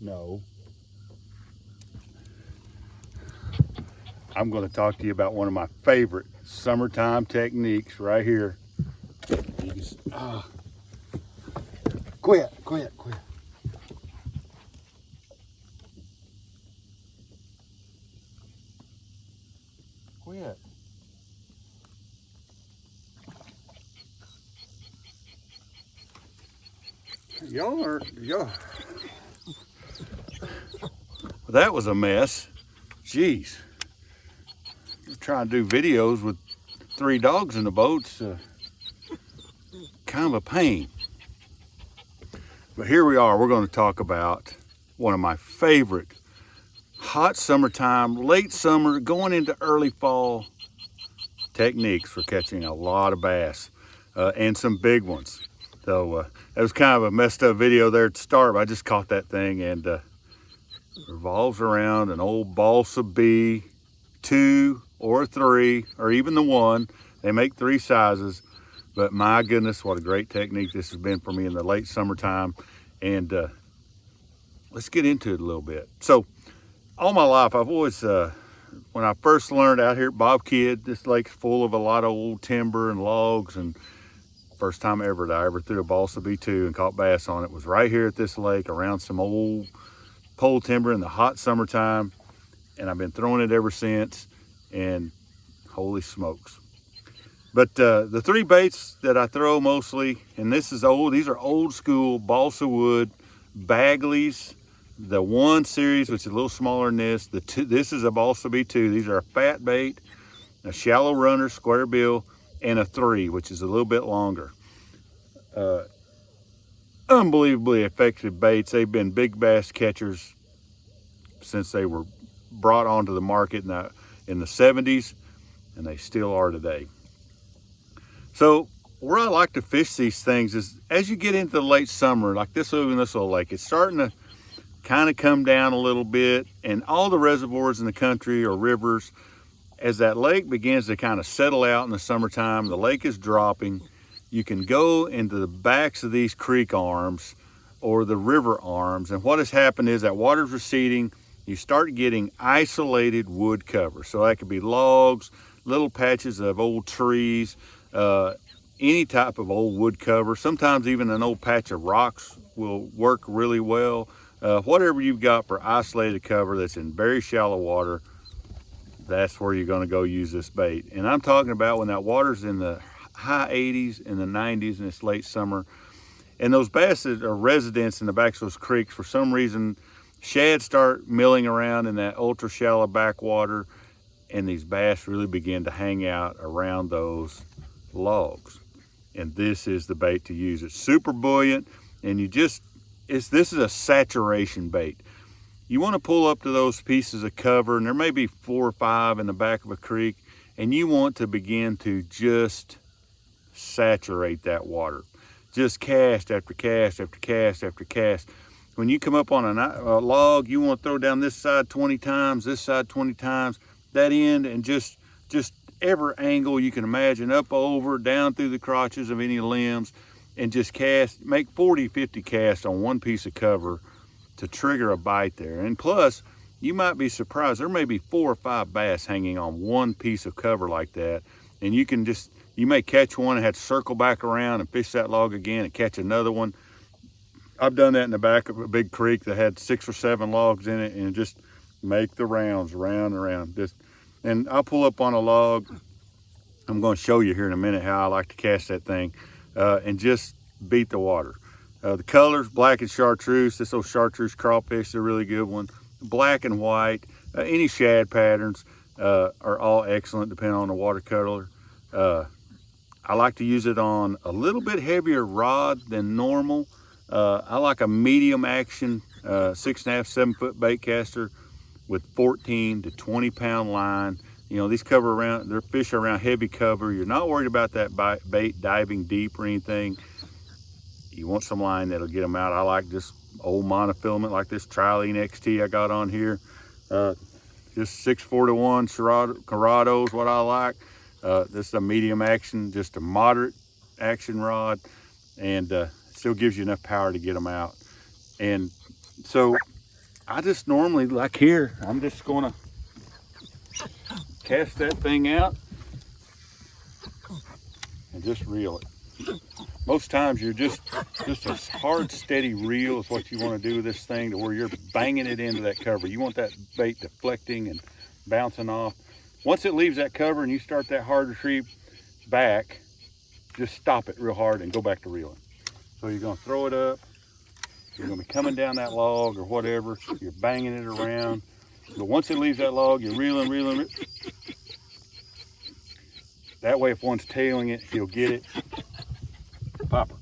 No. I'm going to talk to you about one of my favorite summertime techniques right here. Quit. Quit. Y'all. That was a mess. Jeez. I'm trying to do videos with 3 dogs in the boat's kind of a pain. But here we are. We're going to talk about one of my favorite hot summertime, late summer, going into early fall techniques for catching a lot of bass and some big ones. So that was kind of a messed up video there at the start, but I just caught that thing, and revolves around an old Balsa B, 2 or 3, or even the 1. They make 3 sizes, but my goodness, what a great technique this has been for me in the late summertime. And let's get into it a little bit. So all my life, I've always, when I first learned out here at Bob Kidd, this lake's full of a lot of old timber and logs, and first time ever that I ever threw a Balsa B2 and caught bass on it was right here at this lake around some old pole timber in the hot summertime, and I've been throwing it ever since, and holy smokes. But the 3 baits that I throw mostly, and these are old school balsa wood Bagleys. The 1 series, which is a little smaller than this. This is a Balsa B2. These are a fat bait, a shallow runner, square bill, and a 3, which is a little bit longer. Unbelievably effective baits. They've been big bass catchers since they were brought onto the market in the 70s, and they still are today. So where I like to fish these things is as you get into the late summer, like this little lake, it's starting to kind of come down a little bit, and all the reservoirs in the country or rivers, as that lake begins to kind of settle out in the summertime, the lake is dropping. You can go into the backs of these creek arms or the river arms, and what has happened is that water's receding. You start getting isolated wood cover. So that could be logs, little patches of old trees, any type of old wood cover. Sometimes even an old patch of rocks will work really well. Whatever you've got for isolated cover that's in very shallow water, that's where you're going to go use this bait. And I'm talking about when that water's in the high 80s and the 90s and it's late summer, and those bass that are residents in the backs of those creeks, for some reason shad start milling around in that ultra shallow backwater, and these bass really begin to hang out around those logs. And this is the bait to use. It's super buoyant, and this is a saturation bait. You want to pull up to those pieces of cover, and there may be 4 or 5 in the back of a creek, and you want to begin to just saturate that water. Just cast after cast after cast after cast. When you come up on a log, you want to throw down this side 20 times, this side 20 times, that end, and just every angle you can imagine, up, over, down through the crotches of any limbs, and just cast, make 40, 50 casts on one piece of cover to trigger a bite there. And plus, you might be surprised, there may be 4 or 5 bass hanging on one piece of cover like that, and you may catch one and have to circle back around and fish that log again and catch another one. I've done that in the back of a big creek that had 6 or 7 logs in it, and just make the rounds round and round. And I'll pull up on a log. I'm going to show you here in a minute how I like to cast that thing, and just beat the water. The colors, black and chartreuse. This old chartreuse crawfish is a really good one. Black and white. Any shad patterns are all excellent depending on the watercolor. I like to use it on a little bit heavier rod than normal. I like a medium action 6.5, 7 foot bait caster with 14 to 20 pound line. You know, these they're fish around heavy cover. You're not worried about that bait diving deep or anything. You want some line that'll get them out. I like this old monofilament like this Trilene XT I got on here. Just 6/4 to 1 Corrado is what I like. This is a medium action, just a moderate action rod, and still gives you enough power to get them out. And so I just normally, like here, I'm just gonna cast that thing out and just reel it. Most times you're just a hard, steady reel is what you want to do with this thing, to where you're banging it into that cover. You want that bait deflecting and bouncing off. Once it leaves that cover and you start that hard retrieve back, just stop it real hard and go back to reeling. So you're gonna throw it up, you're gonna be coming down that log or whatever, you're banging it around. But once it leaves that log, you're reeling. That way, if one's tailing it, he'll get it. Popper.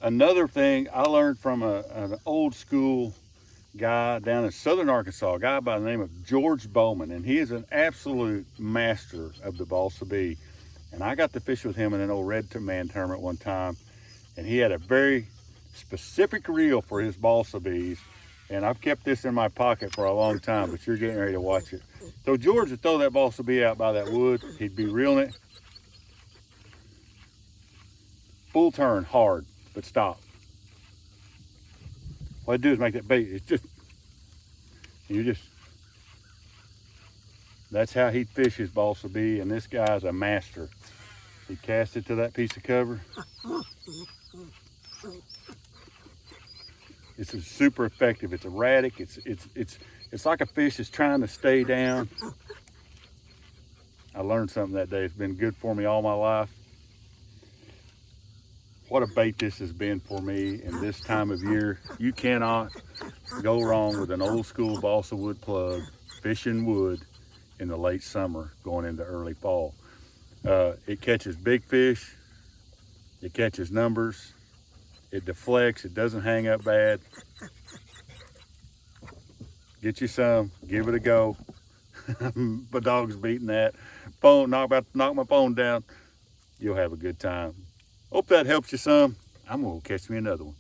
Another thing I learned from an old school guy down in southern Arkansas, a guy by the name of George Bowman, and he is an absolute master of the Balsa B. And I got to fish with him in an old red man tournament one time, and he had a very specific reel for his Balsa Bs, and I've kept this in my pocket for a long time, but you're getting ready to watch it. So George would throw that Balsa B out by that wood, he'd be reeling it, full turn, hard, but stop. What I do is make that bait, it's just, that's how he'd fish his Balsa B, and this guy's a master. He cast it to that piece of cover. It's super effective. It's erratic. It's like a fish that's trying to stay down. I learned something that day. It's been good for me all my life. What a bait this has been for me in this time of year. You cannot go wrong with an old school balsa wood plug, fishing wood in the late summer going into early fall. It catches big fish, it catches numbers, it deflects, it doesn't hang up bad. Get you some, give it a go. My dog's beating that. Phone, about to knock my phone down. You'll have a good time. Hope that helps you some. I'm gonna catch me another one.